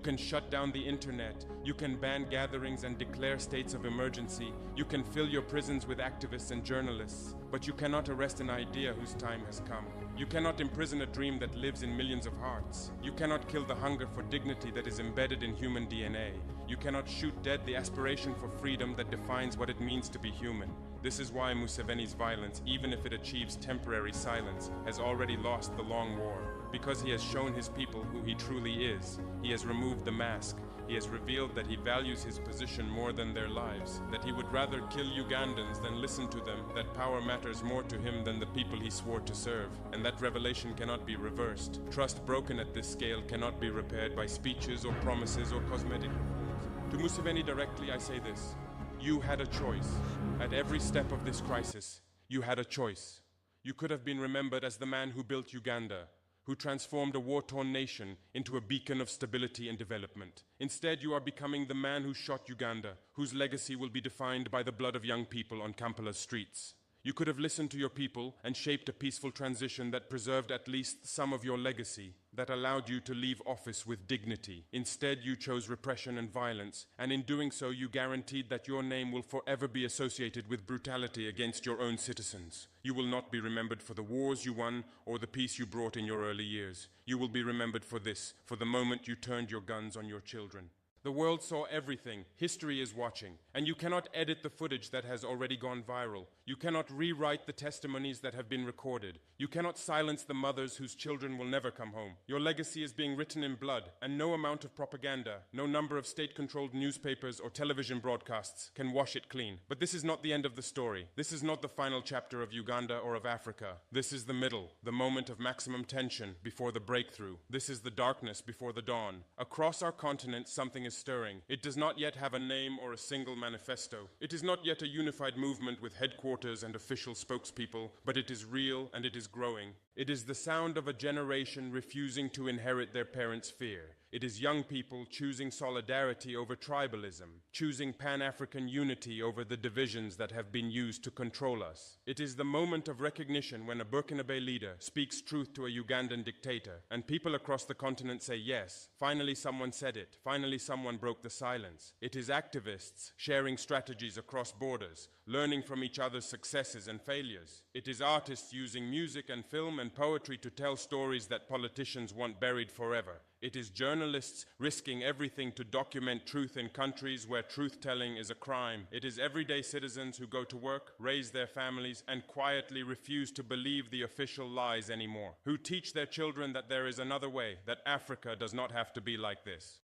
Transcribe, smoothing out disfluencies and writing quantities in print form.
You can shut down the internet, you can ban gatherings and declare states of emergency, you can fill your prisons with activists and journalists, but you cannot arrest an idea whose time has come. You cannot imprison a dream that lives in millions of hearts. You cannot kill the hunger for dignity that is embedded in human DNA. You cannot shoot dead the aspiration for freedom that defines what it means to be human. This is why Museveni's violence, even if it achieves temporary silence, has already lost the long war. Because he has shown his people who he truly is. He has removed the mask. He has revealed that he values his position more than their lives, that he would rather kill Ugandans than listen to them, that power matters more to him than the people he swore to serve, and that revelation cannot be reversed. Trust broken at this scale cannot be repaired by speeches or promises or cosmetic reforms. To Museveni directly I say this: you had a choice. At every step of this crisis, you had a choice. You could have been remembered as the man who built Uganda, who transformed a war-torn nation into a beacon of stability and development. Instead, you are becoming the man who shot Uganda, whose legacy will be defined by the blood of young people on Kampala's streets. You could have listened to your people and shaped a peaceful transition that preserved at least some of your legacy, that allowed you to leave office with dignity. Instead, you chose repression and violence, and in doing so, you guaranteed that your name will forever be associated with brutality against your own citizens. You will not be remembered for the wars you won or the peace you brought in your early years. You will be remembered for this, for the moment you turned your guns on your children. The world saw everything. History is watching. And you cannot edit the footage that has already gone viral. You cannot rewrite the testimonies that have been recorded. You cannot silence the mothers whose children will never come home. Your legacy is being written in blood, and no amount of propaganda, no number of state-controlled newspapers or television broadcasts can wash it clean. But this is not the end of the story. This is not the final chapter of Uganda or of Africa. This is the middle, the moment of maximum tension before the breakthrough. This is the darkness before the dawn. Across our continent, something is stirring. It does not yet have a name or a single manifesto. It is not yet a unified movement with headquarters and official spokespeople, but it is real and it is growing. It is the sound of a generation refusing to inherit their parents' fear. It is young people choosing solidarity over tribalism, choosing Pan-African unity over the divisions that have been used to control us. It is the moment of recognition when a Burkinabe leader speaks truth to a Ugandan dictator, and people across the continent say yes, finally someone said it, finally someone broke the silence. It is activists sharing strategies across borders, learning from each other's successes and failures. It is artists using music and film and poetry to tell stories that politicians want buried forever. It is journalists risking everything to document truth in countries where truth-telling is a crime. It is everyday citizens who go to work, raise their families, and quietly refuse to believe the official lies anymore, who teach their children that there is another way, that Africa does not have to be like this.